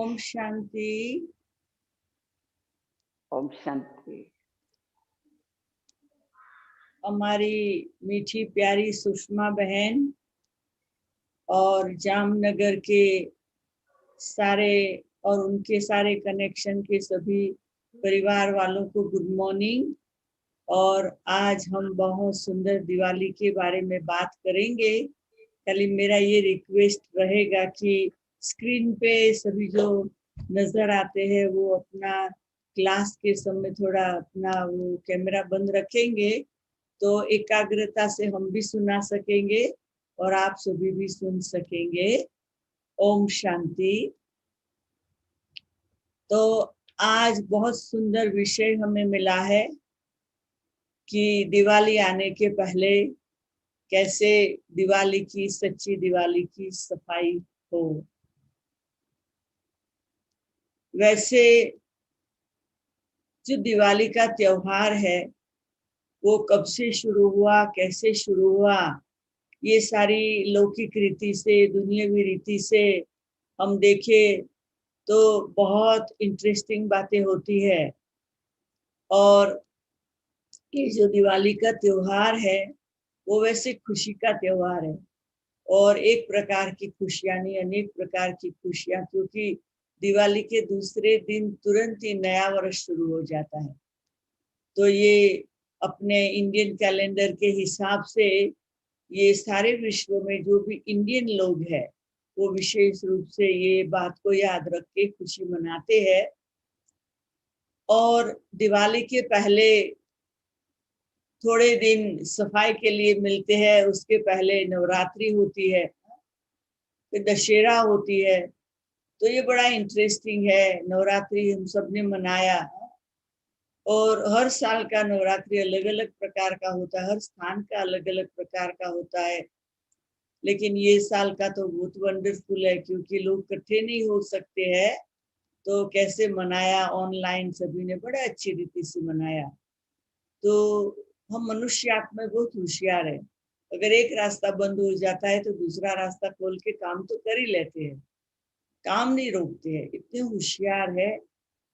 ओम शांति। ओम शांति। हमारी मीठी प्यारी सुषमा बहन और जामनगर के सारे और उनके सारे कनेक्शन के सभी परिवार वालों को गुड मॉर्निंग। और आज हम बहुत सुंदर दिवाली के बारे में बात करेंगे। खाली मेरा ये रिक्वेस्ट रहेगा कि स्क्रीन पे सभी जो नजर आते हैं वो अपना क्लास के समय थोड़ा अपना वो कैमरा बंद रखेंगे तो एकाग्रता से हम भी सुना सकेंगे और आप सभी भी सुन सकेंगे। ओम शांति। तो आज बहुत सुंदर विषय हमें मिला है कि दिवाली आने के पहले कैसे दिवाली की सच्ची दिवाली की सफाई हो। वैसे जो दिवाली का त्योहार है वो कब से शुरू हुआ, कैसे शुरू हुआ, ये सारी लौकिक रीति से, दुनियावी रीति से हम देखें तो बहुत इंटरेस्टिंग बातें होती है। और ये जो दिवाली का त्योहार है वो वैसे खुशी का त्योहार है और एक प्रकार की खुशियां नहीं, अनेक प्रकार की खुशियां, क्योंकि दिवाली के दूसरे दिन तुरंत ही नया वर्ष शुरू हो जाता है। तो ये अपने इंडियन कैलेंडर के हिसाब से ये सारे विश्व में जो भी इंडियन लोग हैं वो विशेष रूप से ये बात को याद रख के खुशी मनाते हैं। और दिवाली के पहले थोड़े दिन सफाई के लिए मिलते हैं। उसके पहले नवरात्रि होती है, फिर दशहरा होती है। तो ये बड़ा इंटरेस्टिंग है। नवरात्रि हम सब ने मनाया और हर साल का नवरात्रि अलग अलग प्रकार का होता है, हर स्थान का अलग अलग प्रकार का होता है। लेकिन ये साल का तो बहुत वंडरफुल है क्योंकि लोग इकट्ठे नहीं हो सकते हैं, तो कैसे मनाया, ऑनलाइन सभी ने बड़ा अच्छी रीति से मनाया। तो हम मनुष्य आत्मा बहुत होशियार है। अगर एक रास्ता बंद हो जाता है तो दूसरा रास्ता खोल के काम तो कर ही लेते हैं, काम नहीं रोकते हैं, इतने होशियार है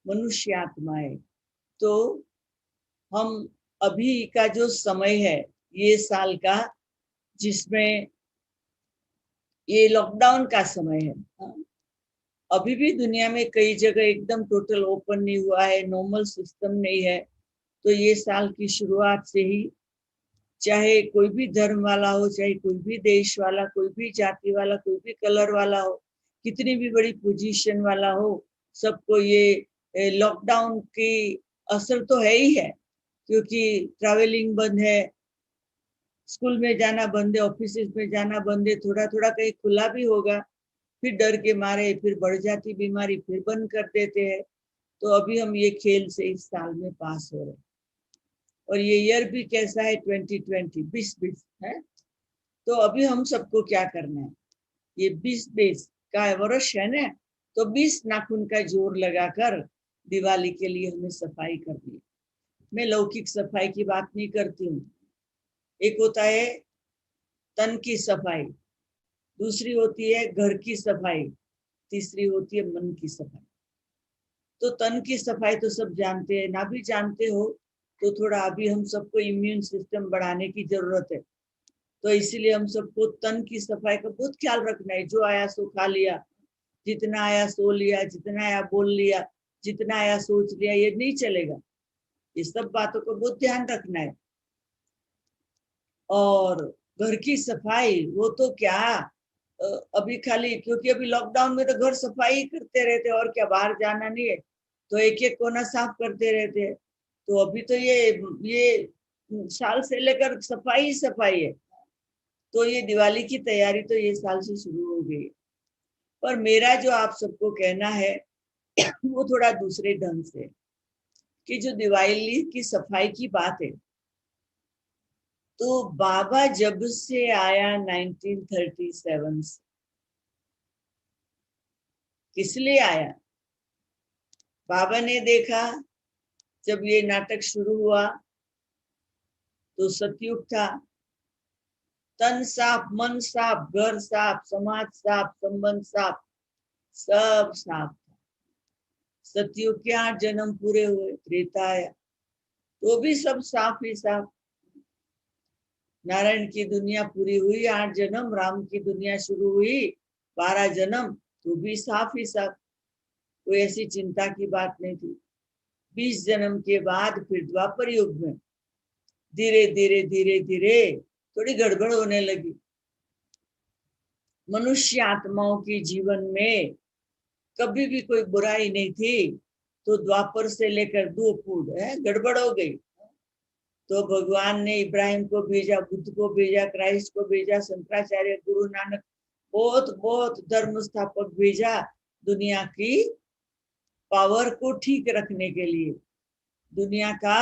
मनुष्य आत्माएं। तो हम अभी का जो समय है ये साल का, जिसमें ये लॉकडाउन का समय है, अभी भी दुनिया में कई जगह एकदम टोटल ओपन नहीं हुआ है, नॉर्मल सिस्टम नहीं है। तो ये साल की शुरुआत से ही चाहे कोई भी धर्म वाला हो, चाहे कोई भी देश वाला, कोई भी जाति वाला, कोई भी कलर वाला हो, कितनी भी बड़ी पोजीशन वाला हो, सबको ये लॉकडाउन की असर तो है ही है। क्योंकि ट्रैवलिंग बंद है, स्कूल में जाना बंद है, ऑफिस में जाना बंद है, थोड़ा थोड़ा कहीं खुला भी होगा फिर डर के मारे फिर बढ़ जाती बीमारी, फिर बंद कर देते हैं। तो अभी हम ये खेल से इस साल में पास हो रहे हैं। और ये ईयर भी कैसा है, 2020 2020 है। तो अभी हम सबको क्या करना है, ये 2020 का वर्ष है ना, तो 20 नाखून का जोर लगाकर दिवाली के लिए हमें सफाई करनी है। मैं लौकिक सफाई की बात नहीं करती हूँ। एक होता है तन की सफाई, दूसरी होती है घर की सफाई, तीसरी होती है मन की सफाई। तो तन की सफाई तो सब जानते हैं, ना भी जानते हो तो थोड़ा अभी हम सबको इम्यून सिस्टम बढ़ाने की जरूरत है। तो इसीलिए हम सबको तन की सफाई का बहुत ख्याल रखना है। जो आया सो खा लिया, जितना आया सो लिया, जितना आया बोल लिया, जितना आया सोच लिया, ये नहीं चलेगा। ये सब बातों को बहुत ध्यान रखना है। और घर की सफाई वो तो क्या, अभी खाली क्योंकि अभी लॉकडाउन में तो घर सफाई करते रहते और क्या, बाहर जाना नहीं है तो एक एक कोना साफ करते रहते हैं। तो अभी तो ये साल से लेकर सफाई ही सफाई है। तो ये दिवाली की तैयारी तो ये साल से शुरू हो गई है। पर मेरा जो आप सबको कहना है वो थोड़ा दूसरे ढंग से, कि जो दिवाली की सफाई की बात है, तो बाबा जब से आया 1937 से, किस लिए आया? बाबा ने देखा जब ये नाटक शुरू हुआ तो सतयुग था, तन साफ, मन साफ, घर साफ, समाज साफ, संबंध साफ, सब साफ था। सतयुग के 8 जन्म पूरे हुए, त्रेता आया तो भी सब साफ ही साफ। नारायण की दुनिया पूरी हुई 8 जन्म, राम की दुनिया शुरू हुई 12 जन्म, तो भी साफ ही साफ, कोई ऐसी चिंता की बात नहीं थी। 20 जन्म के बाद फिर द्वापर युग में धीरे धीरे धीरे धीरे थोड़ी गड़बड़ होने लगी। मनुष्य आत्माओं की जीवन में कभी भी कोई बुराई नहीं थी, तो द्वापर से लेकर दो फूट गड़बड़ हो गई। तो भगवान ने इब्राहिम को भेजा, बुद्ध को भेजा, क्राइस्ट को भेजा, शंकराचार्य, गुरु नानक, बहुत बहुत धर्म स्थापक भेजा, दुनिया की पावर को ठीक रखने के लिए, दुनिया का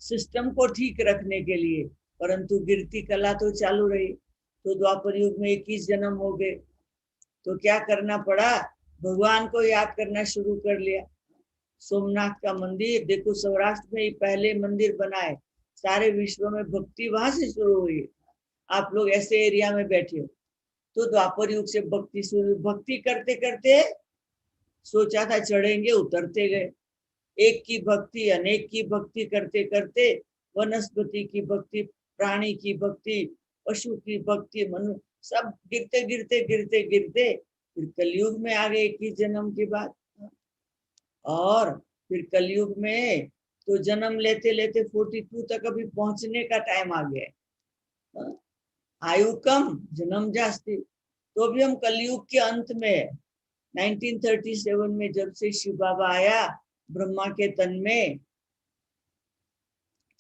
सिस्टम को ठीक रखने के लिए। परंतु गिरती कला तो चालू रही। तो द्वापर युग में 21 जन्म हो गए, तो क्या करना पड़ा, भगवान को याद करना शुरू कर लिया। सोमनाथ का मंदिर देखो, सौराष्ट्र में ही पहले मंदिर बनाए, सारे विश्व में भक्ति वहां से शुरू हुई। आप लोग ऐसे एरिया में बैठे हो, तो द्वापर युग से भक्ति शुरू, भक्ति करते करते सोचा था चढ़ेंगे, उतरते गए। एक की भक्ति, अनेक की भक्ति करते करते वनस्पति की भक्ति, प्राणी की भक्ति, पशु की भक्ति, मनु, सब गिरते गिरते गिरते गिरते फिर कलयुग में आ गए 21 जन्म के बाद। और फिर कलयुग में तो जन्म लेते लेते 42 तक अभी पहुंचने का टाइम आ गया। आयु कम, जन्म जास्ती, तो अभी हम कलयुग के अंत में 1937 में जब से शिव बाबा आया ब्रह्मा के तन में,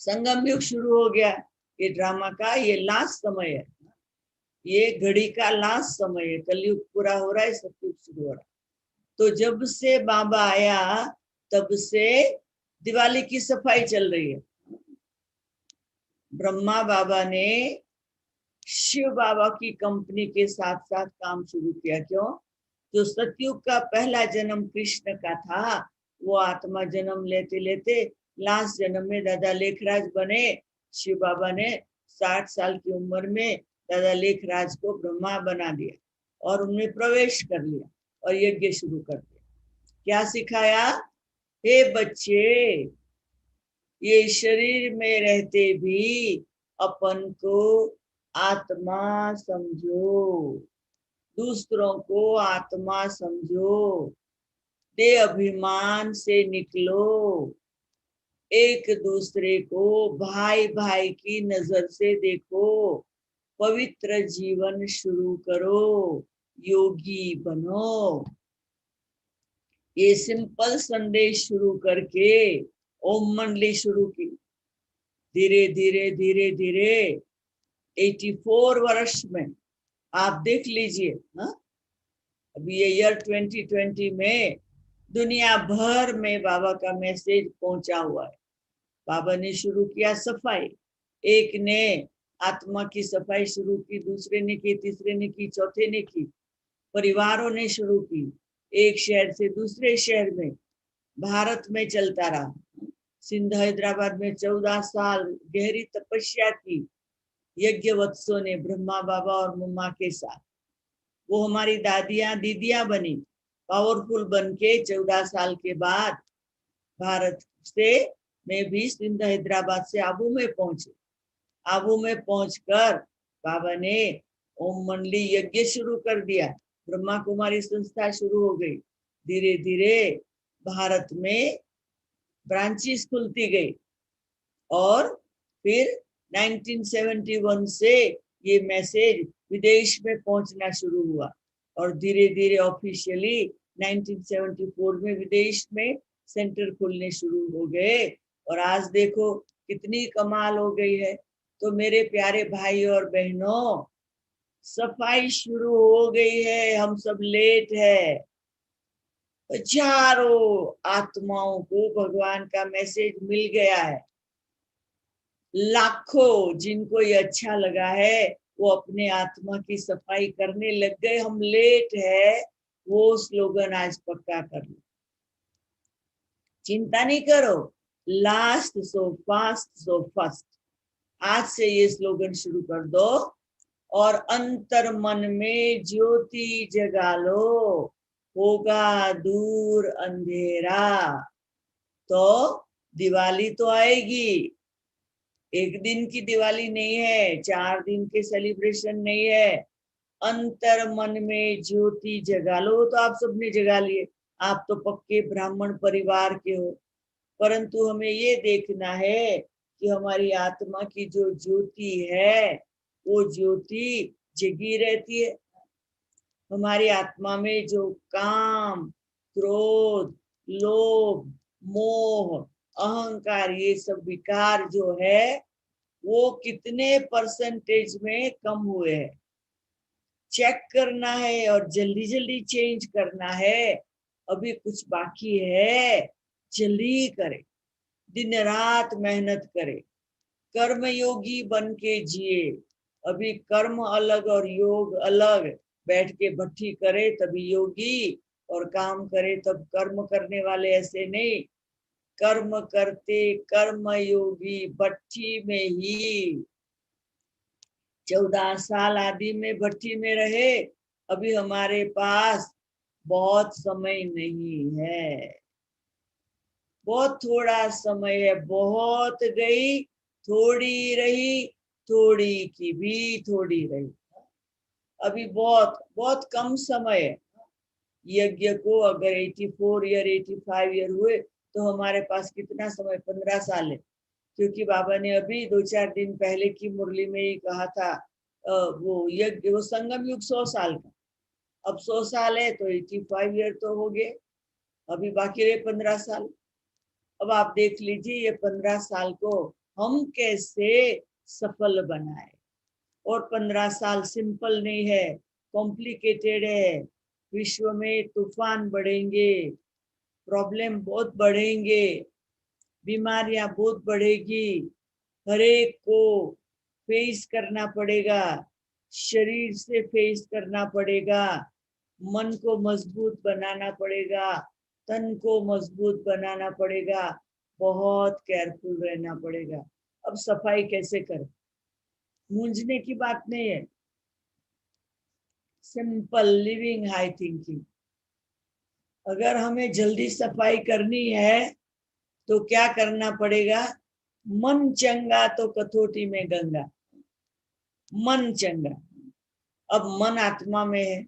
संगम युग शुरू हो गया। ये ड्रामा का ये लास्ट समय है, ये घड़ी का लास्ट समय है, कलयुग पूरा हो रहा है, सतयुग शुरू हो रहा है। तो जब से बाबा आया तब से दिवाली की सफाई चल रही है। ब्रह्मा बाबा ने शिव बाबा की कंपनी के साथ साथ काम शुरू किया। क्यों? जो सतयुग का पहला जन्म कृष्ण का था, वो आत्मा जन्म लेते लेते लास्ट जन्म में दादा लेखराज बने। शिव बाबा ने 60 साल की उम्र में दादा लेखराज को ब्रह्मा बना दिया और उनमें प्रवेश कर लिया और यज्ञ शुरू कर दिया। क्या सिखाया? हे बच्चे, ये शरीर में रहते भी अपन को आत्मा समझो, दूसरों को आत्मा समझो, देह अभिमान से निकलो, एक दूसरे को भाई भाई की नजर से देखो, पवित्र जीवन शुरू करो, योगी बनो। ये सिंपल संदेश शुरू करके ओम मंडली शुरू की। धीरे धीरे धीरे धीरे 84 वर्ष में आप देख लीजिए, अभी ये ईयर 2020 में दुनिया भर में बाबा का मैसेज पहुंचा हुआ है। बाबा ने शुरू किया सफाई, एक ने आत्मा की सफाई शुरू की, दूसरे ने की, तीसरे ने की, चौथे ने की, परिवारों ने शुरू की, एक शहर से दूसरे शहर में, भारत में चलता रहा। सिंध हैदराबाद में 14 साल गहरी तपस्या की यज्ञवत्सों ने, ब्रह्मा बाबा और मम्मा के साथ। वो हमारी दादियां दीदियां बनी, पावरफुल बन के 14 साल के बाद भारत से मैं भी सिंध हैदराबाद से आबू में पहुंचे। आबू में पहुंचकर बाबा ने ओम मंडली यज्ञ शुरू कर दिया, ब्रह्मा कुमारी संस्था शुरू हो गई। धीरे धीरे भारत में ब्रांचेस खुलती गई और फिर 1971 से ये मैसेज विदेश में पहुंचना शुरू हुआ और धीरे धीरे ऑफिशियली 1974 में विदेश में सेंटर खुलने शुरू हो गए। और आज देखो कितनी कमाल हो गई है। तो मेरे प्यारे भाई और बहनों, सफाई शुरू हो गई है, हम सब लेट है। हजारों आत्माओं को भगवान का मैसेज मिल गया है, लाखों जिनको ये अच्छा लगा है वो अपने आत्मा की सफाई करने लग गए। हम लेट है, वो स्लोगन आज पक्का कर लो, चिंता नहीं करो, last so fast so first. आज से ये स्लोगन शुरू कर दो और अंतर मन में ज्योति जगा लो। होगा दूर अंधेरा, तो दिवाली तो आएगी। एक दिन की दिवाली नहीं है, 4 दिन के सेलिब्रेशन नहीं है। अंतर मन में ज्योति जगा लो। वो तो आप सबने जगा लिए, आप तो पक्के ब्राह्मण परिवार के हो। परंतु हमें ये देखना है कि हमारी आत्मा की जो ज्योति है वो ज्योति जगी रहती है। हमारी आत्मा में जो काम, क्रोध, लोभ, मोह, अहंकार, ये सब विकार जो है वो कितने परसेंटेज में कम हुए हैं, चेक करना है और जल्दी जल्दी चेंज करना है। अभी कुछ बाकी है, जल्दी करे, दिन रात मेहनत करे, कर्म योगी बन के जिए। अभी कर्म अलग और योग अलग। बैठ के भट्टी करे तभी योगी, और काम करे तब कर्म करने वाले ऐसे नहीं। कर्म करते कर्म योगी भट्टी में ही 14 साल आदि में भट्टी में रहे। अभी हमारे पास बहुत समय नहीं है, बहुत थोड़ा समय है। बहुत गई, थोड़ी रही, थोड़ी की भी थोड़ी रही। अभी बहुत बहुत कम समय है। यज्ञ को अगर 84 ईयर 85 ईयर हुए तो हमारे पास कितना समय, 15 साल है। क्योंकि बाबा ने अभी 2-4 दिन पहले की मुरली में ही कहा था, वो यज्ञ, वो संगम युग 100 साल का। अब 100 साल है तो 85 ईयर तो हो गए, अभी बाकी रहे 15 साल। अब आप देख लीजिए ये 15 साल को हम कैसे सफल बनाए। और 15 साल सिंपल नहीं है, कॉम्प्लिकेटेड है। विश्व में तूफान बढ़ेंगे, प्रॉब्लम बहुत बढ़ेंगे, बीमारियां बहुत बढ़ेगी। हर एक को फेस करना पड़ेगा, शरीर से फेस करना पड़ेगा, मन को मजबूत बनाना पड़ेगा, तन को मजबूत बनाना पड़ेगा, बहुत केयरफुल रहना पड़ेगा। अब सफाई कैसे करें, मूंझने की बात नहीं है। Simple living, high thinking. अगर हमें जल्दी सफाई करनी है तो क्या करना पड़ेगा, मन चंगा तो कथोटी में गंगा। मन चंगा। अब मन आत्मा में है,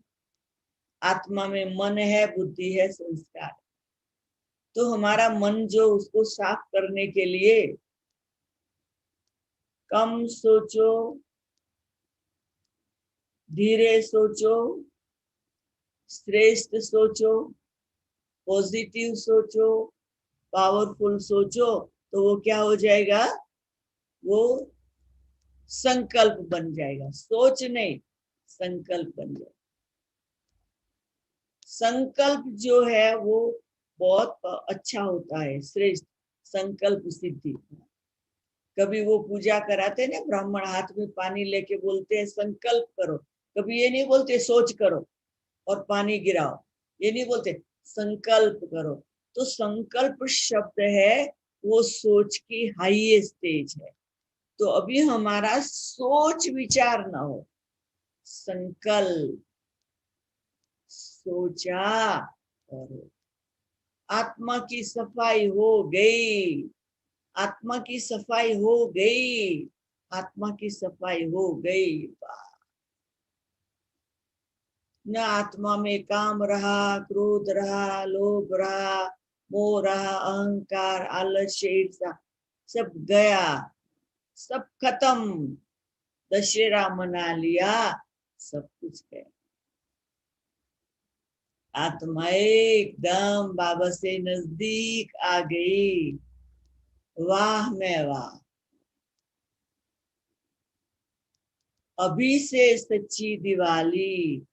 आत्मा में मन है, बुद्धि है, संस्कार। तो हमारा मन जो, उसको साफ करने के लिए कम सोचो, धीरे सोचो, श्रेष्ठ सोचो, पॉजिटिव सोचो, पावरफुल सोचो, तो वो क्या हो जाएगा, वो संकल्प बन जाएगा। सोच नहीं, संकल्प बन जाएगा। संकल्प जो है वो बहुत अच्छा होता है, श्रेष्ठ। संकल्प सिद्धि। कभी वो पूजा कराते ना ब्राह्मण, हाथ में पानी लेके बोलते हैं संकल्प करो। कभी ये नहीं बोलते सोच करो और पानी गिराओ, ये नहीं बोलते, संकल्प करो। तो संकल्प शब्द है वो सोच की हाईएस्ट स्टेज है। तो अभी हमारा सोच विचार ना हो, संकल्प, सोचा और आत्मा की सफाई हो गई। आत्मा की सफाई हो गई, आत्मा की सफाई हो गई। न आत्मा में काम रहा, क्रोध रहा, लोभ रहा, मोह रहा, अहंकार, आलस्य, ईर्ष्या, सब गया, सब खत्म। दशहरा मना लिया, सब कुछ गया। आत्मा एकदम बाबा से नजदीक आ गई। वाह में वाह। अभी से सच्ची दिवाली।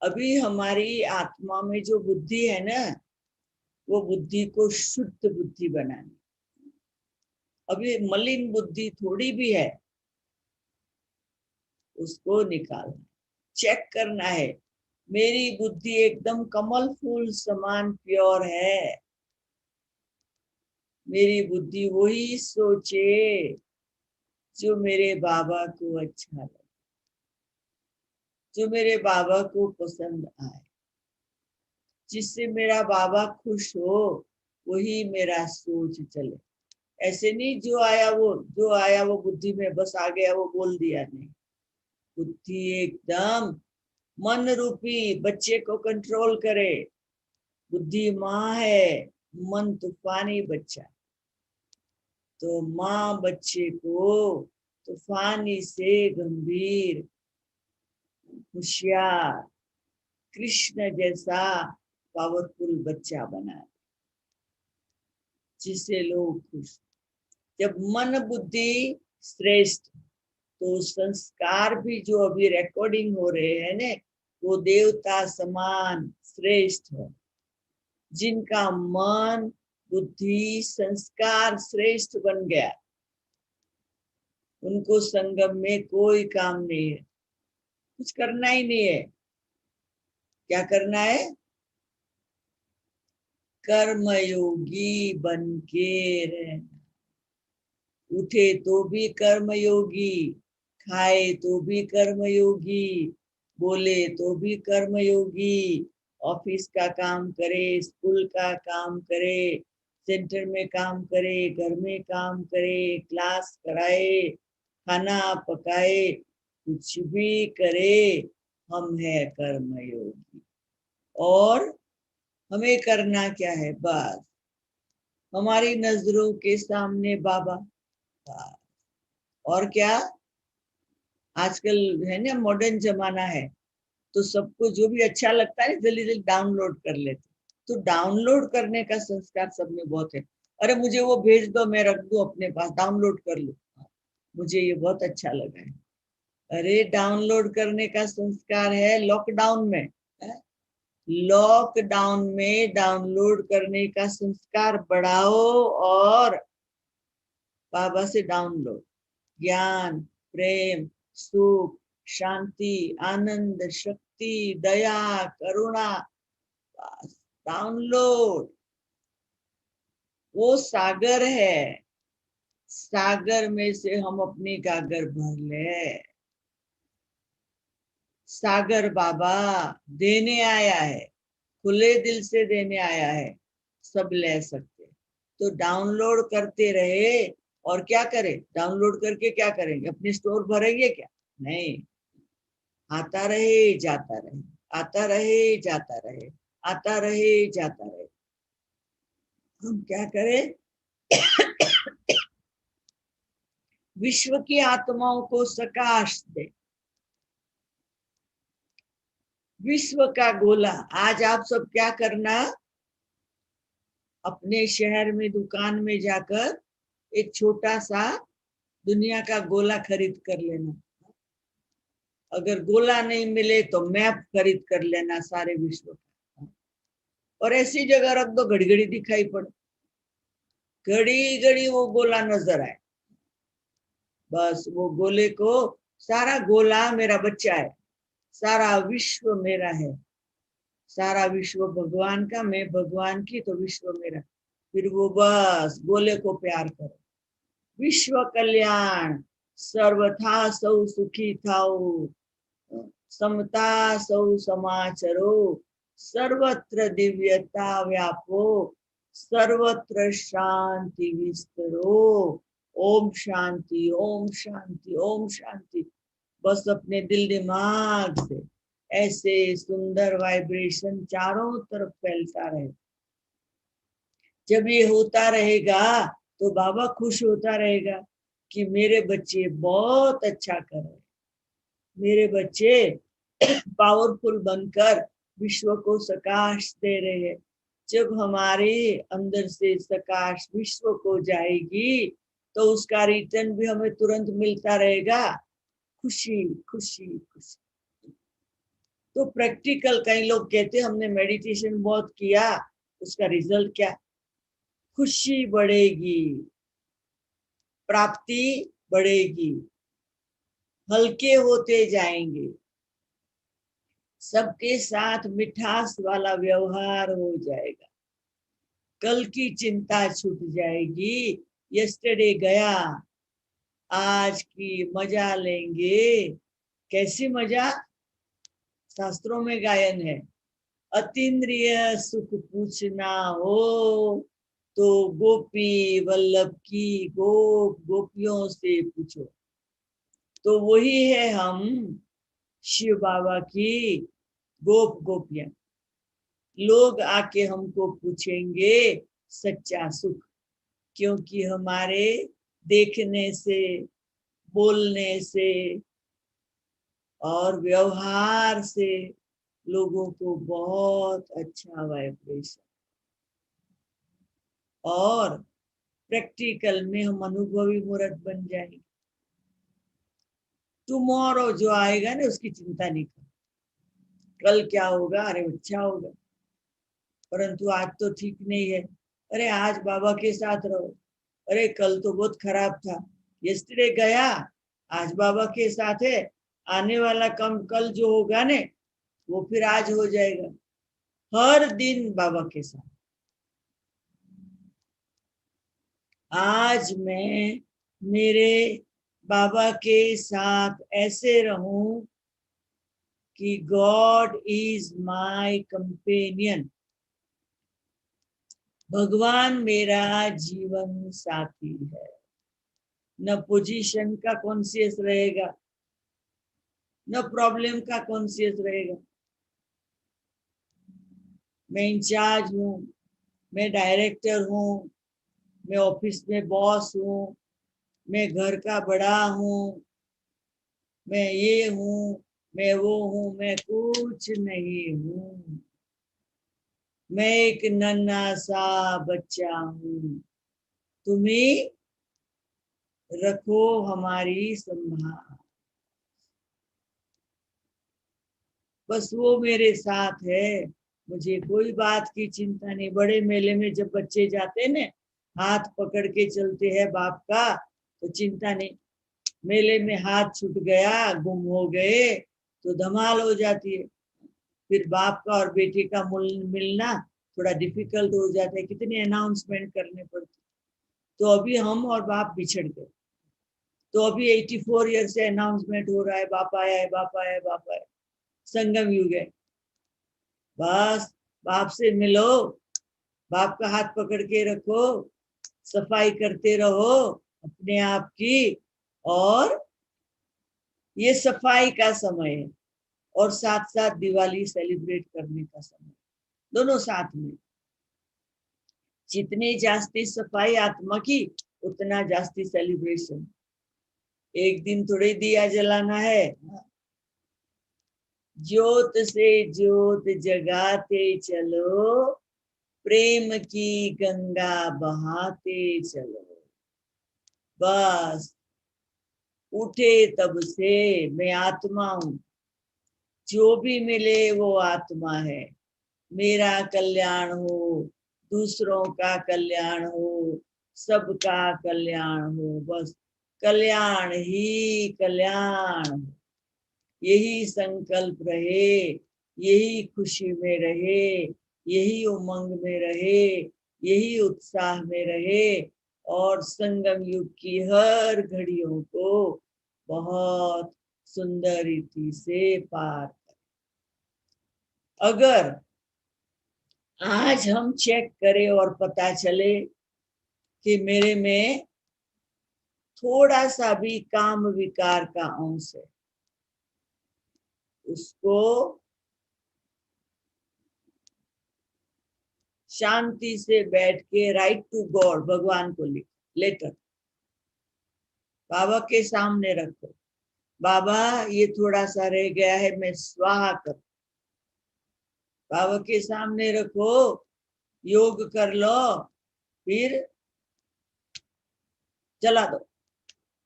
अभी हमारी आत्मा में जो बुद्धि है ना, वो बुद्धि को शुद्ध बुद्धि बनानी। अभी मलिन बुद्धि थोड़ी भी है, उसको निकालना, चेक करना है। मेरी बुद्धि एकदम कमल फूल समान प्योर है। मेरी बुद्धि वही सोचे जो मेरे बाबा को अच्छा लगे, जो मेरे बाबा को पसंद आए। जिससे मेरा बाबा खुश हो वही मेरा सोच चले। ऐसे नहीं जो आया वो बुद्धि में बस आ गया वो बोल दिया, नहीं। बुद्धि एकदम मन रूपी बच्चे को कंट्रोल करे। बुद्धि माँ है, मन तूफानी बच्चा। तो माँ बच्चे को तूफानी से गंभीर, होशियार, कृष्ण जैसा पावरफुल बच्चा बना, जिससे लोग खुश। जब मन बुद्धि श्रेष्ठ, तो संस्कार भी जो अभी रिकॉर्डिंग हो रहे हैं ने, वो देवता समान श्रेष्ठ है। जिनका मन बुद्धि संस्कार श्रेष्ठ बन गया, उनको संगम में कोई काम नहीं है, कुछ करना ही नहीं है। क्या करना है? कर्मयोगी बन के रहना। उठे तो भी कर्मयोगी, खाए तो भी कर्मयोगी, बोले तो भी कर्मयोगी, ऑफिस का काम करे, स्कूल का काम करे, सेंटर में काम करे, घर में काम करे, क्लास कराए, खाना पकाए, कुछ भी करे, हम है कर्मयोगी। और हमें करना क्या है? बस हमारी नजरों के सामने बाबा, बस। और क्या? आजकल है ना मॉडर्न जमाना है, तो सबको जो भी अच्छा लगता है जल्दी जल्दी डाउनलोड कर लेते। तो डाउनलोड करने का संस्कार सब में बहुत है। अरे मुझे वो भेज दो, मैं रख दूं अपने पास, डाउनलोड कर लो, मुझे ये बहुत अच्छा लगा है। अरे डाउनलोड करने का संस्कार है लॉकडाउन में, लॉकडाउन में डाउनलोड करने का संस्कार बढ़ाओ। और बाबा से डाउनलोड ज्ञान, प्रेम, सुख, शांति, आनंद, शक्ति, दया, करुणा, डाउनलोड। वो सागर है, सागर में से हम अपनी गागर भर ले। सागर बाबा देने आया है, खुले दिल से देने आया है, सब ले सकते। तो डाउनलोड करते रहे। और क्या करें? डाउनलोड करके क्या करेंगे? अपनी स्टोर भरेंगे क्या? नहीं, आता रहे जाता रहे, आता रहे जाता रहे, आता रहे जाता रहे। हम क्या करें? विश्व की आत्माओं को सकाश दे। विश्व का गोला। आज आप सब क्या करना? अपने शहर में दुकान में जाकर एक छोटा सा दुनिया का गोला खरीद कर लेना। अगर गोला नहीं मिले तो मैप खरीद कर लेना सारे विश्व का, और ऐसी जगह रख दो घड़ी घड़ी दिखाई पड़े, घड़ी घड़ी वो गोला नजर आए। बस वो गोले को, सारा गोला मेरा बच्चा है, सारा विश्व मेरा है, सारा विश्व भगवान का, मैं भगवान की, तो विश्व मेरा। फिर वो बस गोले को प्यार करो। विश्व कल्याण, सर्वथा सौ सुखी थाओ, समता सौ समाचरो, सर्वत्र दिव्यता व्यापो, सर्वत्र शांति विस्तरो। ओम शांति, ओम शांति, ओम शांति। बस अपने दिल दिमाग से ऐसे सुंदर वाइब्रेशन चारों तरफ फैलता रहे। जब ये होता रहेगा तो बाबा खुश होता रहेगा कि मेरे बच्चे बहुत अच्छा कर रहे, मेरे बच्चे पावरफुल बनकर विश्व को सकाश दे रहे हैं। जब हमारे अंदर से सकाश विश्व को जाएगी तो उसका रिटर्न भी हमें तुरंत मिलता रहेगा। खुशी खुशी खुशी। तो प्रैक्टिकल, कई लोग कहते हमने मेडिटेशन बहुत किया, उसका रिजल्ट क्या? खुशी बढ़ेगी, प्राप्ति बढ़ेगी, हल्के होते जाएंगे, सबके साथ मिठास वाला व्यवहार हो जाएगा, कल की चिंता छूट जाएगी। यस्टरडे गया, आज की मजा लेंगे। कैसी मजा? शास्त्रों में गायन है, अतीन्द्रिय सुख पूछना हो तो गोपी वल्लभ की गोपियों से पूछो। तो वही है हम शिव बाबा की गोपियां। लोग आके हमको पूछेंगे सच्चा सुख, क्योंकि हमारे देखने से, बोलने से और व्यवहार से लोगों को बहुत अच्छा वाइब्रेशन, और प्रैक्टिकल में हम अनुभवी मूर्त बन जाएंगे। टुमारो जो आएगा ना उसकी चिंता नहीं कर, कल क्या होगा, अरे अच्छा होगा, परंतु आज तो ठीक नहीं है, अरे आज बाबा के साथ रहो, अरे कल तो बहुत खराब था, यस्टरडे गया, आज बाबा के साथ है, आने वाला कम कल जो होगा ने वो फिर आज हो जाएगा। हर दिन बाबा के साथ। आज मैं मेरे बाबा के साथ ऐसे रहूं कि गॉड इज माय कंपेनियन, भगवान मेरा जीवन साथी है। न पोजीशन का कॉन्शियस रहेगा, न प्रॉब्लम का कॉन्शियस रहेगा। मैं इंचार्ज हूँ, मैं डायरेक्टर हूँ, मैं ऑफिस में बॉस हूँ, मैं घर का बड़ा हूँ, मैं ये हूँ, मैं वो हूँ, मैं कुछ नहीं हूँ। मैं एक नन्हा सा बच्चा हूँ, तुम्हें रखो हमारी संभाल। बस वो मेरे साथ है, मुझे कोई बात की चिंता नहीं। बड़े मेले में जब बच्चे जाते ने, हाथ पकड़ के चलते हैं बाप का, तो चिंता नहीं। मेले में हाथ छूट गया, गुम हो गए तो धमाल हो जाती है। फिर बाप का और बेटे का मिलना थोड़ा डिफिकल्ट हो जाता है, कितने अनाउंसमेंट करने पड़ते। तो अभी हम और बाप बिछड़ गए, तो अभी 84 ईयर से अनाउंसमेंट हो रहा है, बाप आया है, बाप आया है, बाप आया। संगम युग है, बस बाप से मिलो, बाप का हाथ पकड़ के रखो, सफाई करते रहो अपने आप की, और ये सफाई का समय है और साथ साथ दिवाली सेलिब्रेट करने का समय, दोनों साथ में। जितनी जास्ती सफाई आत्मा की, उतना जास्ती सेलिब्रेशन। एक दिन थोड़े दिया जलाना है, ज्योत से ज्योत जगाते चलो, प्रेम की गंगा बहाते चलो। बस उठे तब से मैं आत्मा हूं, जो भी मिले वो आत्मा है। मेरा कल्याण हो, दूसरों का कल्याण हो, सबका कल्याण हो, बस कल्याण ही कल्याण हो। यही संकल्प रहे, यही खुशी में रहे, यही उमंग में रहे, यही उत्साह में रहे, और संगम युग की हर घड़ियों को बहुत सुंदर रीति से पार करें। अगर आज हम चेक करें और पता चले कि मेरे में थोड़ा सा भी काम विकार का अंश है, उसको शांति से बैठ के राइट टू गॉड, भगवान को लिख लेटर, बाबा के सामने रखो, बाबा ये थोड़ा सा रह गया है, मैं स्वाहा कर। बाबा के सामने रखो, योग कर लो, फिर जला दो,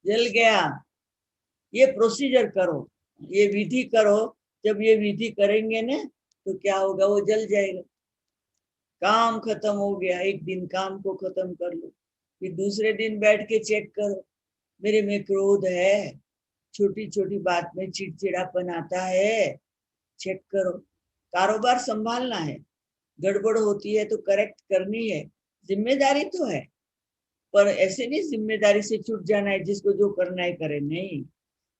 जल गया, ये प्रोसीजर करो, ये विधि करो। जब ये विधि करेंगे ना तो क्या होगा, वो जल जाएगा, काम खत्म हो गया। एक दिन काम को खत्म कर लो, फिर दूसरे दिन बैठ के चेक करो, मेरे में क्रोध है, छोटी छोटी बात में चिड़चिड़ापन आता है, चेक करो। कारोबार संभालना है, गड़बड़ होती है तो करेक्ट करनी है, जिम्मेदारी तो है, पर ऐसे नहीं जिम्मेदारी से छूट जाना है, जिसको जो करना है करे, नहीं।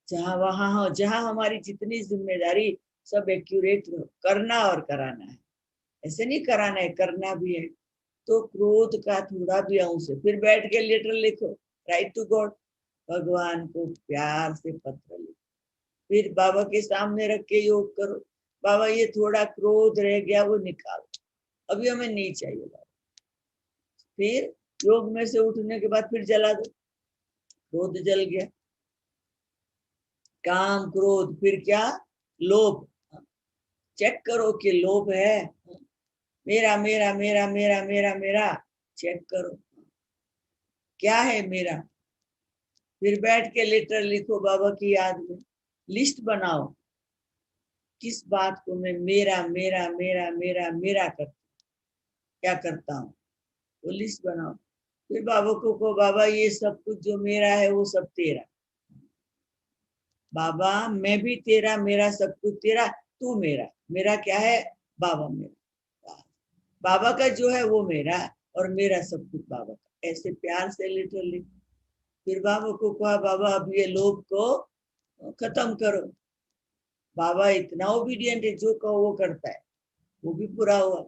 जहाँ वहां हो, जहाँ हमारी जितनी जिम्मेदारी, सब एक्यूरेट करना और कराना है। ऐसे नहीं कराना है, करना भी है। तो क्रोध का थोड़ा भी अंश है। फिर बैठ के लेटर लिखो, राइट टू गॉड, भगवान को प्यार से पत्र लिखो। फिर बाबा के सामने रख के योग करो, बाबा ये थोड़ा क्रोध रह गया वो निकालो, अभी हमें नहीं चाहिए बाबा। फिर योग में से उठने के बाद फिर जला दो, क्रोध जल गया। काम क्रोध, फिर क्या, लोभ, चेक करो कि लोभ है, मेरा मेरा मेरा मेरा मेरा मेरा, चेक करो क्या है मेरा। फिर बैठ के लेटर लिखो बाबा की याद में, लिस्ट बनाओ किस बात को मैं मेरा मेरा मेरा मेरा मेरा क्या करता हूँ, वो लिस्ट बनाओ। फिर बाबा को कहो, बाबा ये सब कुछ जो मेरा है वो सब तेरा, बाबा मैं भी तेरा, मेरा सब कुछ तेरा, तू मेरा, मेरा क्या है, बाबा मेरा, बाबा का जो है वो मेरा और मेरा सब कुछ बाबा का। ऐसे प्यार से लिटरली। फिर बाबा को कहा, बाबा अब ये लोभ को खत्म करो। बाबा इतना ओबीडियंट है, जो कहो वो करता है, वो भी पूरा हुआ।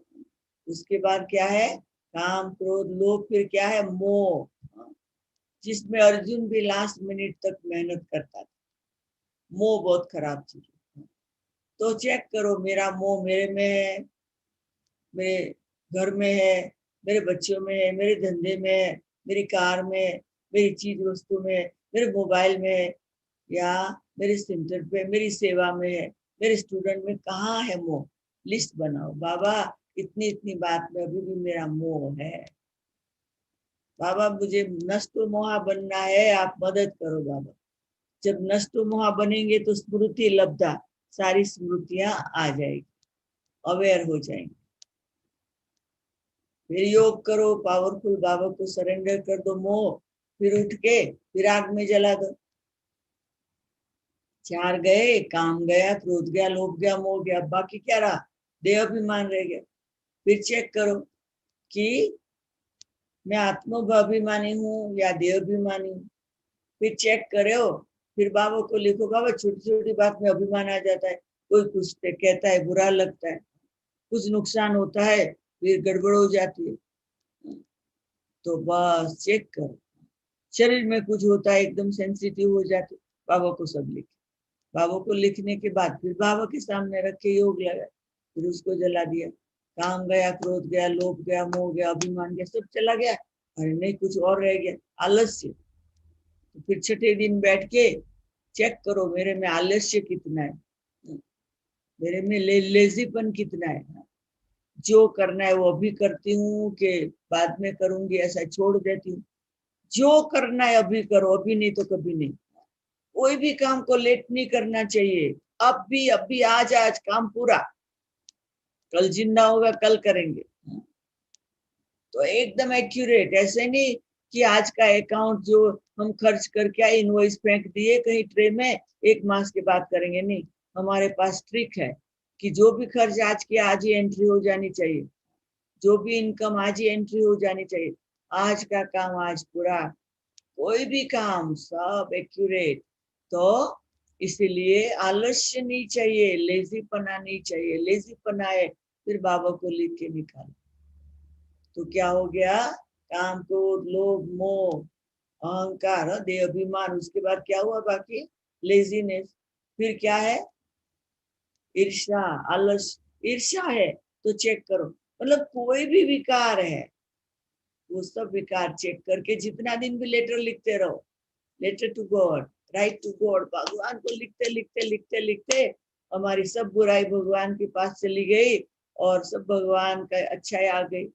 उसके बाद क्या है, काम क्रोध लोभ, फिर क्या है, मोह, जिसमें अर्जुन भी लास्ट मिनट तक मेहनत करता था। मोह बहुत खराब चीज है। तो चेक करो, मेरा मोह मेरे में है, मेरे घर में है, मेरे बच्चों में है, मेरे धंधे में है, मेरी कार में, मेरी चीज वस्तु में, मेरे मोबाइल में, या मेरे सेंटर पे, मेरी सेवा में है, मेरे स्टूडेंट में, कहाँ है मोह। लिस्ट बनाओ, बाबा इतनी इतनी बात में अभी भी मेरा मोह है, बाबा मुझे नष्ट मोहा बनना है, आप मदद करो बाबा। जब नष्ट मोहा बनेंगे तो स्मृति लब्धा, सारी स्मृतियां आ जाएगी, अवेयर हो जाएंगे। फिर योग करो, पावरफुल बाबा को सरेंडर कर दो मोह, फिर उठ के फिर आग में जला दो। चार गए, काम गया, क्रोध गया, लोभ गया, मोह गया, बाकी क्या रहा, देह अभिमान रह गया। फिर चेक करो कि मैं आत्माभिमानी हूँ या देह अभिमानी हूँ। फिर चेक करो, फिर बाबा को लिखो, बाबा छोटी छोटी बात में अभिमान आ जाता है, कोई कुछ कहता है बुरा लगता है, कुछ नुकसान होता है, फिर गड़बड़ हो जाती है। तो बस चेक करो, शरीर में कुछ होता है एकदम सेंसिटिव हो जाते, बाबा को सब लिखे। बाबा को लिखने के बाद फिर बाबा के सामने रख के योग लगा, फिर उसको जला दिया। काम गया, क्रोध गया, लोभ गया, मोह गया, अभिमान गया, सब चला गया। अरे नहीं, कुछ और रह गया, आलस्य। तो फिर छठे दिन बैठ के चेक करो, मेरे में आलस्य कितना है, मेरे में लेजीपन कितना है, जो करना है वो अभी करती हूँ कि बाद में करूंगी, ऐसा छोड़ देती हूँ। जो करना है अभी करो, अभी नहीं तो कभी नहीं। कोई भी काम को लेट नहीं करना चाहिए, अब भी अभी आज आज काम पूरा, कल जिंदा होगा कल करेंगे। तो एकदम एक्यूरेट, ऐसे नहीं कि आज का अकाउंट जो हम खर्च करके आए, इनवॉइस फेंक दिए कहीं ट्रे में, एक मास के बाद करेंगे, नहीं। हमारे पास ट्रिक है कि जो भी खर्च आज की आज ही एंट्री हो जानी चाहिए, जो भी इनकम आज ही एंट्री हो जानी चाहिए, आज का काम आज पूरा, कोई भी काम सब एक्यूरेट। तो इसलिए आलस्य नहीं चाहिए, लेजीपना नहीं चाहिए। लेजीपना है फिर बाबा को लिख के निकालो, तो क्या हो गया, काम क्रोध लोभ मोह अहंकार देह अभिमान, उसके बाद क्या हुआ, बाकी लेजीनेस। फिर क्या है, ईर्ष्या आलस्य। ईर्ष्या है तो चेक करो, मतलब कोई भी विकार है वो सब विकार चेक करके जितना दिन भी लेटर लिखते रहो, letter to God, write to God, भगवान को लिखते लिखते लिखते लिखते हमारी सब बुराई भगवान के पास चली गई और सब भगवान का अच्छाई आ गई।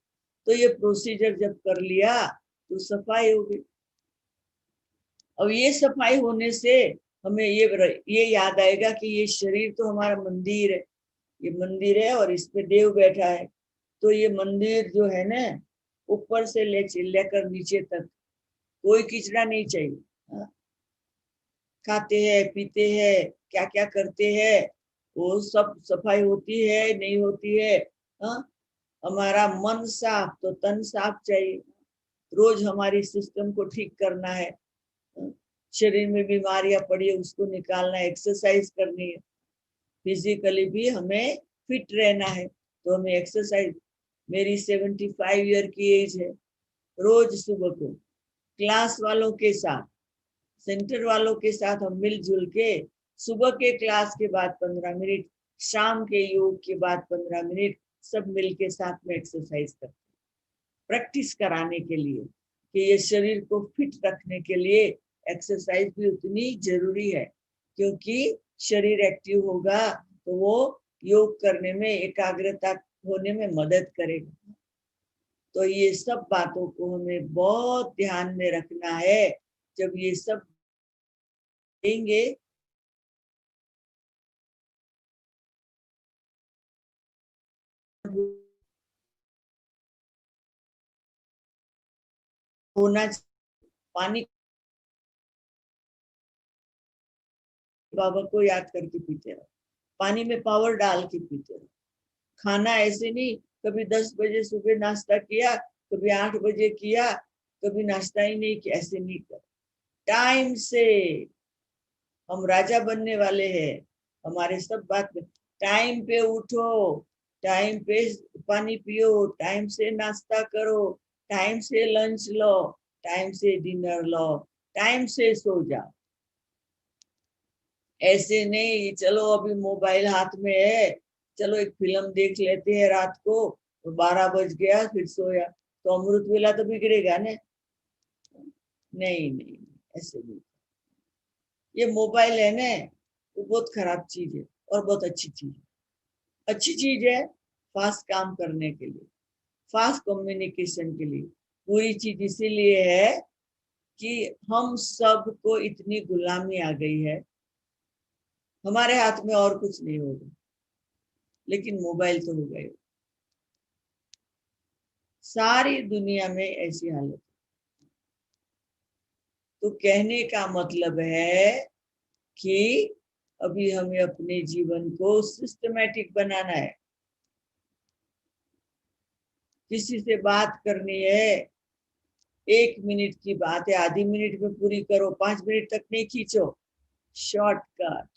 तो ये प्रोसीजर जब कर लिया तो सफाई हो गई। और ये सफाई होने से हमें ये याद आएगा कि ये शरीर तो हमारा मंदिर है, ये मंदिर है और इस पे देव बैठा है। तो ये मंदिर जो है ना, ऊपर से लेकर नीचे तक कोई किचड़ा नहीं चाहिए। हाँ? खाते हैं पीते हैं क्या क्या करते हैं, वो सब सफाई होती है नहीं होती है। हाँ? हमारा मन साफ तो तन साफ चाहिए, रोज हमारी सिस्टम को ठीक करना है। हाँ? शरीर में बीमारियां पड़ी है उसको निकालना है, एक्सरसाइज करनी है, फिजिकली भी हमें फिट रहना है। तो हमें एक्सरसाइज, मेरी 75 ईयर की एज है, रोज सुबह को क्लास वालों के साथ, सेंटर वालों के साथ हम मिलजुल के सुबह के क्लास के बाद 15 मिनट, शाम के योग के बाद 15 मिनट, सब मिलके साथ में एक्सरसाइज करते, प्रैक्टिस कराने के लिए कि ये शरीर को फिट रखने के लिए एक्सरसाइज भी उतनी जरूरी है, क्योंकि शरीर एक्टिव होगा तो वो योग करने में, एकाग्रता होने में मदद करेगा। तो ये सब बातों को हमें बहुत ध्यान में रखना है। जब ये सब देंगे होना, पानी बाबा को याद करके पीते रहो, पानी में पावर डाल के पीते रहो। खाना ऐसे नहीं, कभी 10 बजे सुबह नाश्ता किया, कभी 8 बजे किया, कभी नाश्ता ही नहीं किया, ऐसे नहीं कर। टाइम से, हम राजा बनने वाले हैं। हमारे सब बात में टाइम पे उठो, टाइम पे पानी पियो, टाइम से नाश्ता करो, टाइम से लंच लो, टाइम से डिनर लो, टाइम से सो जाओ। ऐसे नहीं चलो अभी मोबाइल हाथ में है, चलो एक फिल्म देख लेते हैं रात को, तो 12 बज गया फिर सोया, तो अमृत वेला तो बिगड़ेगा ना। नहीं नहीं, ऐसे नहीं। ये मोबाइल है ना, वो बहुत खराब चीज है और बहुत अच्छी चीज है। अच्छी चीज है फास्ट काम करने के लिए, फास्ट कम्युनिकेशन के लिए। पूरी चीज इसीलिए है कि हम सबको इतनी गुलामी आ गई है, हमारे हाथ में और कुछ नहीं होगा, लेकिन मोबाइल तो हो गए। सारी दुनिया में ऐसी हालत। तो कहने का मतलब है कि अभी हमें अपने जीवन को सिस्टमैटिक बनाना है। किसी से बात करनी है, 1 मिनट की बात है, आधी मिनट में पूरी करो, 5 मिनट तक नहीं खींचो, शॉर्टकट।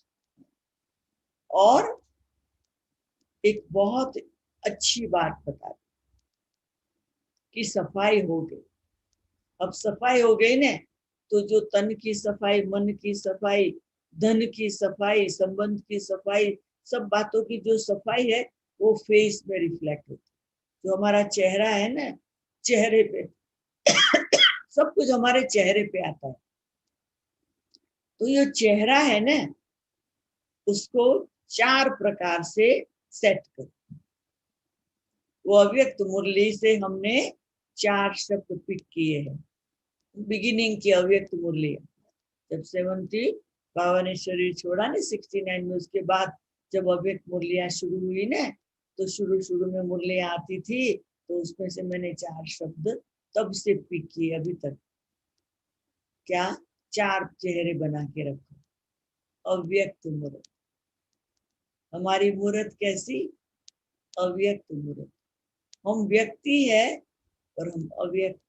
और एक बहुत अच्छी बात बता दी कि सफाई हो गई। अब सफाई हो गई ना, तो जो तन की सफाई, मन की सफाई, धन की सफाई, संबंध की सफाई, सब बातों की जो सफाई है वो फेस में रिफ्लेक्ट होती है। जो हमारा चेहरा है ना, चेहरे पे सब कुछ हमारे चेहरे पे आता है। तो ये चेहरा है ना, उसको 4 प्रकार से सेट करो। वो अव्यक्त मुरली से हमने 4 शब्द पिक किए हैं। बिगिनिंग की अव्यक्त मुरली, जब 70 बाबा ने शरीर छोड़ा ना 69 में, उसके बाद जब अव्यक्त मुरलियां शुरू हुई ना, तो शुरू शुरू में मुरलियां आती थी, तो उसमें से मैंने 4 शब्द तब से पिक किए अभी तक। क्या? 4 चेहरे बना के रखो। अव्यक्त मूर्त, हमारी मूर्त कैसी? अव्यक्त मूर्त। हम व्यक्ति है पर हम अव्यक्त।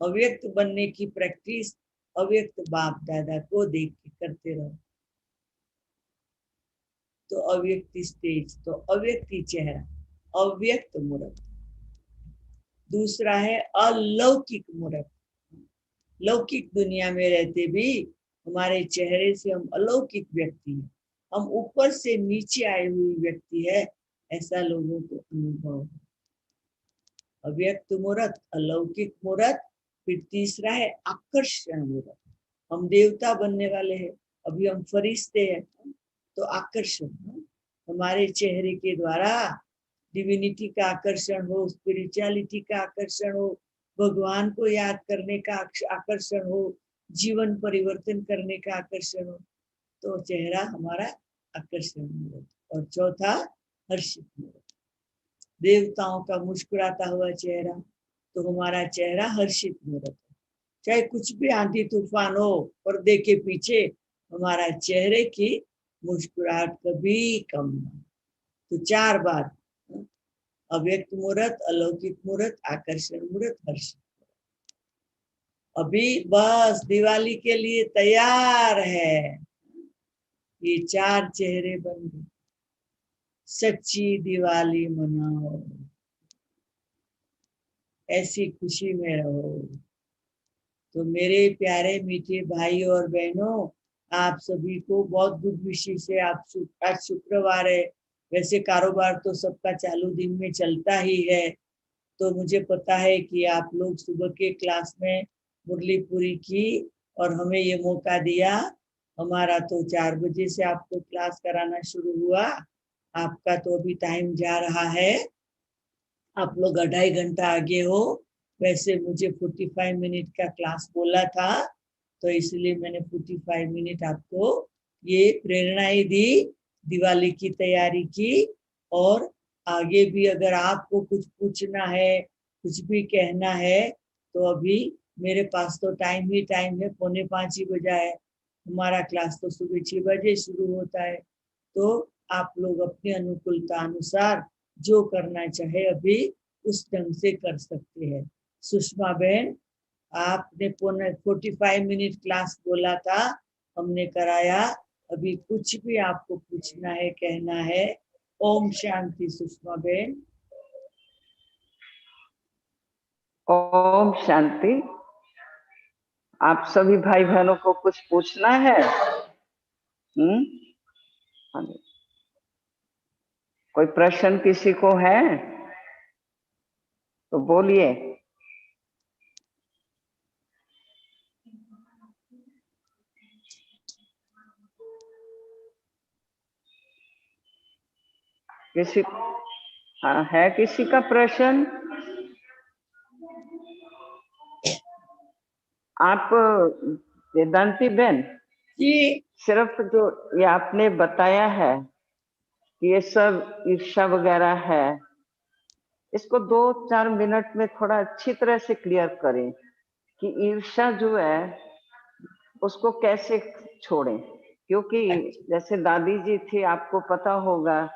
अव्यक्त बनने की प्रैक्टिस अव्यक्त बाप दादा को देख के करते रहो, तो अव्यक्ति स्टेज, तो अव्यक्ति चेहरा, अव्यक्त मूर्त। दूसरा है अलौकिक मूर्त। लौकिक दुनिया में रहते भी हमारे चेहरे से हम अलौकिक व्यक्ति हैं, हम ऊपर से नीचे आए हुए व्यक्ति है, ऐसा लोगों को अनुभव है। अव्यक्त मूर्त, अलौकिक मूर्त। फिर तीसरा है आकर्षण मूर्त। हम देवता बनने वाले हैं, अभी हम फरिश्ते हैं, तो आकर्षण हमारे चेहरे के द्वारा डिविनिटी का आकर्षण हो, स्पिरिचुअलिटी का आकर्षण हो, भगवान को याद करने का आकर्षण हो, जीवन परिवर्तन करने का आकर्षण हो, तो चेहरा हमारा आकर्षण मूर्त। और चौथा हर्षित मूर्त, देवताओं का मुस्कुराता हुआ चेहरा, तो हमारा चेहरा हर्षित मूर्त है। चाहे कुछ भी आंधी तूफान हो, पर्दे के पीछे हमारा चेहरे की मुस्कुराहट कभी कम ना। तो 4 बात, अव्यक्त मूर्त, अलौकिक मूर्त, आकर्षण मूर्त, हर्ष। अभी बस दिवाली के लिए तैयार है, ये 4 चेहरे बन गए। सच्ची दिवाली मनाओ, ऐसी खुशी में रहो। तो मेरे प्यारे मीठे भाई और बहनों, आप सभी को बहुत गुड विशेष है। आज शुक्रवार है, वैसे कारोबार तो सबका चालू दिन में चलता ही है। तो मुझे पता है कि आप लोग सुबह के क्लास में मुरली पूरी की और हमें ये मौका दिया। हमारा तो 4 बजे से आपको क्लास कराना शुरू हुआ, आपका तो अभी टाइम जा रहा है, आप लोग 2.5 घंटा आगे हो। वैसे मुझे 45 मिनट का क्लास बोला था, तो इसलिए मैंने 45 मिनट आपको ये प्रेरणाएं दी, दिवाली की तैयारी की। और आगे भी अगर आपको कुछ पूछना है, कुछ भी कहना है, तो अभी मेरे पास तो टाइम ही टाइम है, 4:45 ही बजा है। हमारा क्लास तो सुबह 6 बजे शुरू होता है। तो आप लोग अपनी अनुकूलता अनुसार जो करना चाहे अभी उस ढंग से कर सकते हैं। सुषमा बहन, आपने 45 मिनट क्लास बोला था, हमने कराया। अभी कुछ भी आपको पूछना है, कहना है? ओम शांति। सुषमा बहन। ओम शांति। आप सभी भाई बहनों को कुछ पूछना है? हाँ, कोई प्रश्न किसी को है तो बोलिए। किसी हाँ, है किसी का प्रश्न? आप वेदांती बहन जी। सिर्फ जो ये आपने बताया है कि ये सब ईर्ष्या वगैरह है, इसको 2-4 मिनट में थोड़ा अच्छी तरह से क्लियर करें कि ईर्ष्या जो है उसको कैसे छोड़ें। क्योंकि जैसे दादी जी थी, आपको पता होगा,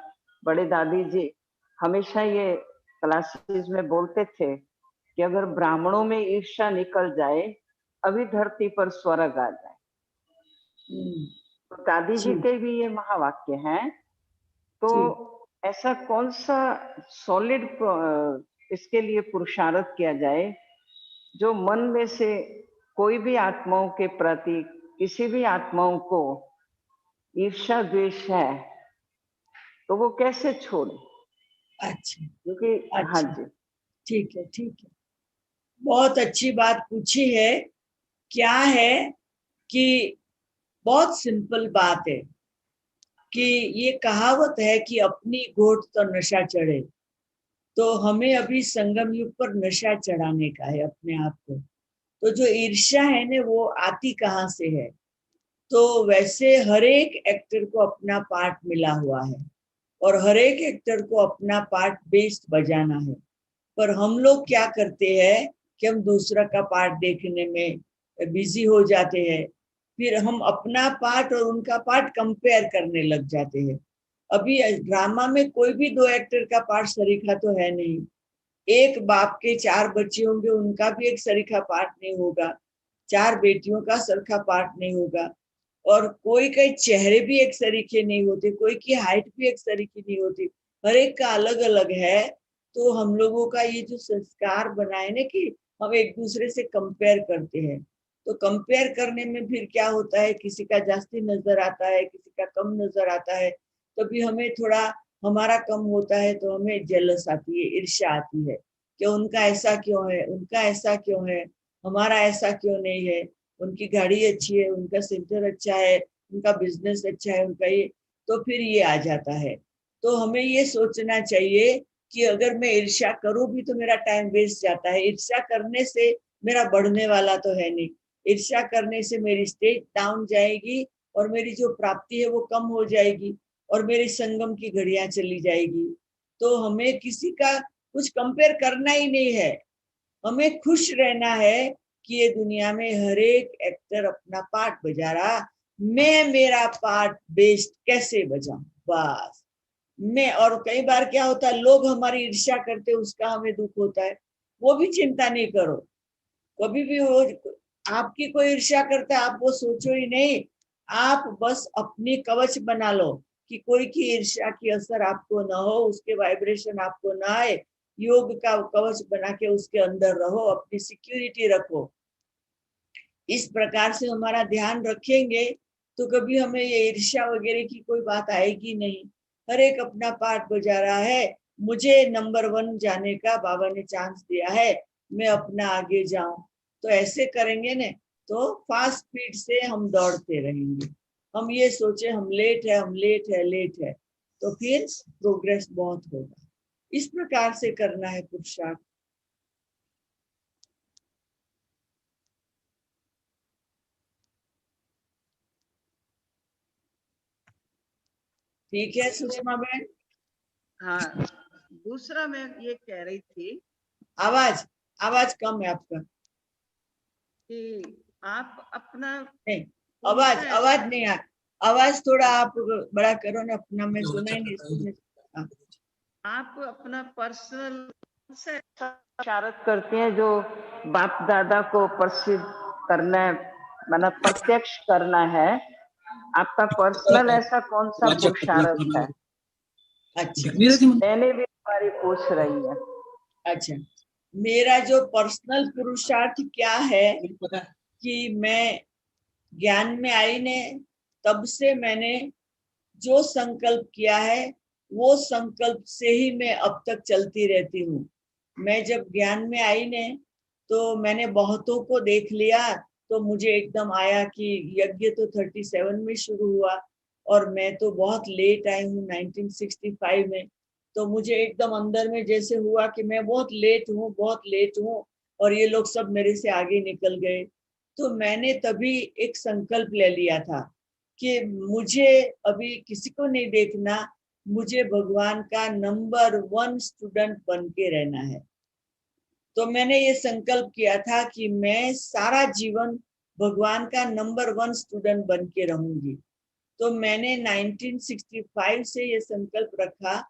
बड़े दादी जी हमेशा ये क्लासेस में बोलते थे कि अगर ब्राह्मणों में ईर्ष्या निकल जाए, अभी धरती पर स्वर्ग आ जाए। तो दादी जी के भी ये महावाक्य हैं। तो ऐसा कौन सा सॉलिड इसके लिए पुरुषार्थ किया जाए जो मन में से कोई भी आत्माओं के प्रति, किसी भी आत्माओं को ईर्ष्या द्वेष है, तो वो कैसे छोड़े? अच्छा क्योंकि हाँ अच्छा, जी, ठीक है ठीक है, बहुत अच्छी बात पूछी है। क्या है कि बहुत सिंपल बात है कि ये कहावत है कि अपनी घोट तो नशा चढ़े। तो हमें अभी संगम युग पर नशा चढ़ाने का है अपने आप को। तो जो ईर्ष्या है ना, वो आती कहाँ से है? तो वैसे हर एक एक्टर को अपना पार्ट मिला हुआ है और हर एक एक्टर को अपना पार्ट बेस्ट बजाना है। पर हम लोग क्या करते हैं कि हम दूसरा का पार्ट देखने में बिजी हो जाते हैं, फिर हम अपना पार्ट और उनका पार्ट कंपेयर करने लग जाते हैं। अभी ड्रामा में कोई भी 2 एक्टर का पार्ट सरीखा तो है नहीं। एक बाप के 4 बच्चे होंगे, उनका भी एक सरीखा पार्ट नहीं होगा, 4 बेटियों का सरीखा पार्ट नहीं होगा। और कोई के चेहरे भी एक सरीखे नहीं होते, कोई की हाइट भी एक सरीखी नहीं होती, हर एक का अलग अलग है। तो हम लोगों का ये जो संस्कार बना है ना कि हम एक दूसरे से कंपेयर करते हैं, तो कंपेयर करने में फिर क्या होता है, किसी का जास्ती नजर आता है, किसी का कम नजर आता है। तभी हमें थोड़ा, हमारा कम होता है तो हमें जेलस आती है, ईर्ष्या आती है कि उनका ऐसा क्यों है, उनका ऐसा क्यों है, हमारा ऐसा क्यों नहीं है। उनकी गाड़ी अच्छी है, उनका सेंटर अच्छा है, उनका बिजनेस अच्छा है, उनका ये, तो फिर ये आ जाता है। तो हमें ये सोचना चाहिए कि अगर मैं ईर्ष्या करूं भी तो मेरा टाइम वेस्ट जाता है। ईर्ष्या करने से मेरा बढ़ने वाला तो है नहीं। ईर्ष्या करने से मेरी स्टेज डाउन जाएगी और मेरी जो प्राप्ति है वो कम हो जाएगी और मेरी संगम की घड़ियां चली जाएगी। तो हमें किसी का कुछ कंपेयर करना ही नहीं है। हमें खुश रहना है कि ये दुनिया में हर एक एक्टर अपना पार्ट बजा रहा, मैं मेरा पार्ट बेस्ट कैसे बजाऊं, बस मैं। और कई बार क्या होता है, लोग हमारी ईर्ष्या करते, उसका हमें दुख होता है, वो भी चिंता नहीं करो। कभी भी हो, आपकी कोई ईर्ष्या करता है, आप वो सोचो ही नहीं। आप बस अपनी कवच बना लो कि कोई की ईर्ष्या की असर आपको न हो, उसके वाइब्रेशन आपको ना आए। योग का कवच बना के उसके अंदर रहो, अपनी सिक्योरिटी रखो। इस प्रकार से हमारा ध्यान रखेंगे तो कभी हमें ये ईर्ष्या वगैरह की कोई बात आएगी नहीं। हर एक अपना पार्ट बजा रहा है। मुझे नंबर 1 जाने का बाबा ने चांस दिया है, मैं अपना आगे जाऊं। तो ऐसे करेंगे ने तो फास्ट स्पीड से हम दौड़ते रहेंगे। हम ये सोचे हम लेट है, हम लेट है, लेट है, तो फिर प्रोग्रेस बहुत होगा। इस प्रकार से करना है पुरुषार्थ। ठीक है सुषमा बहन। हाँ, दूसरा मैं ये कह रही थी आवाज आवाज कम है आपका। कि आप अपना नहीं, आवाज आवाज नहीं आ। आवाज थोड़ा आप बड़ा करो ना अपना, मैं सुना ही नहीं इसको। आप अपना पर्सनल से इशारत करते हैं जो बाप दादा को प्रसिद्ध करना है, मतलब प्रत्यक्ष करना है। आपका पर्सनल ऐसा कौन सा पुरुषार्थ है? अच्छा मैंने भी हमारी पूछ रही है। अच्छा, मेरा जो पर्सनल पुरुषार्थ क्या है कि मैं ज्ञान में आई ने तब से मैंने जो संकल्प किया है वो संकल्प से ही मैं अब तक चलती रहती हूँ। मैं जब ज्ञान में आई ने तो मैंने बहुतों को देख लिया, तो मुझे एकदम आया कि यज्ञ तो 37 में शुरू हुआ और मैं तो बहुत लेट आई हूँ 1965 में। तो मुझे एकदम अंदर में जैसे हुआ कि मैं बहुत लेट हूँ, बहुत लेट हूँ, और ये लोग सब मेरे से आगे निकल गए। तो मैंने तभी एक संकल्प ले लिया था कि मुझे अभी किसी को नहीं देखना, मुझे भगवान का नंबर 1 स्टूडेंट बन के रहना है। तो मैंने ये संकल्प किया था कि मैं सारा जीवन भगवान का नंबर 1 स्टूडेंट बन के रहूंगी। तो मैंने 1965 से ये संकल्प रखा।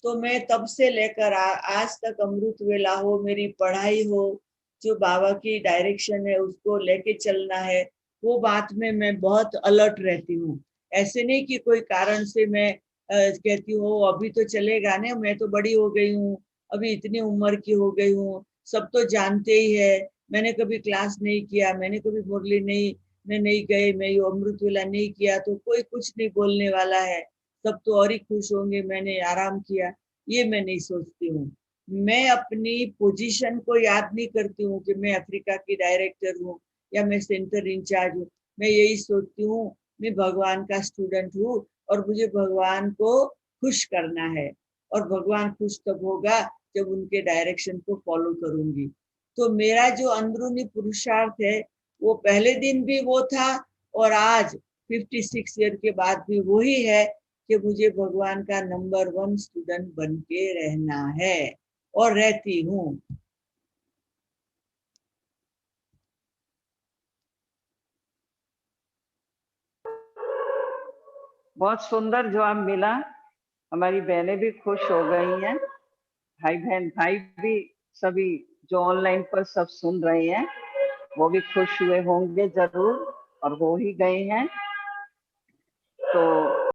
तो मैं तब से लेकर आज तक अमृत वेला हो, मेरी पढ़ाई हो, जो बाबा की डायरेक्शन है उसको लेके चलना है, वो बात में मैं बहुत अलर्ट रहती हूँ। ऐसे नहीं कि कोई कारण से मैं कहती हूँ अभी तो चलेगा ना, मैं तो बड़ी हो गई हूँ, अभी इतनी उम्र की हो गई हूँ, सब तो जानते ही है, मैंने कभी क्लास नहीं किया, मैंने कभी मुरली नहीं, मैं नहीं गए, मैं ये अमृत वेला नहीं किया तो कोई कुछ नहीं बोलने वाला है, सब तो और ही खुश होंगे मैंने आराम किया। ये मैं नहीं सोचती हूँ। मैं अपनी पोजीशन को याद नहीं करती हूँ कि मैं अफ्रीका की डायरेक्टर हूँ या मैं सेंटर इंचार्ज हूँ। मैं यही सोचती हूँ मैं भगवान का स्टूडेंट हूँ और मुझे भगवान को खुश करना है, और भगवान खुश तब होगा जब उनके डायरेक्शन को फॉलो करूंगी। तो मेरा जो अंदरूनी पुरुषार्थ है वो पहले दिन भी वो था और आज 56 ईयर के बाद भी वही है कि मुझे भगवान का नंबर 1 स्टूडेंट बन के रहना है और रहती हूँ। बहुत सुंदर जवाब मिला, हमारी बहनें भी खुश हो गई हैं, भाई बहन भाई भी सभी जो ऑनलाइन पर सब सुन रहे हैं वो भी खुश हुए होंगे जरूर, और हो ही गए हैं। तो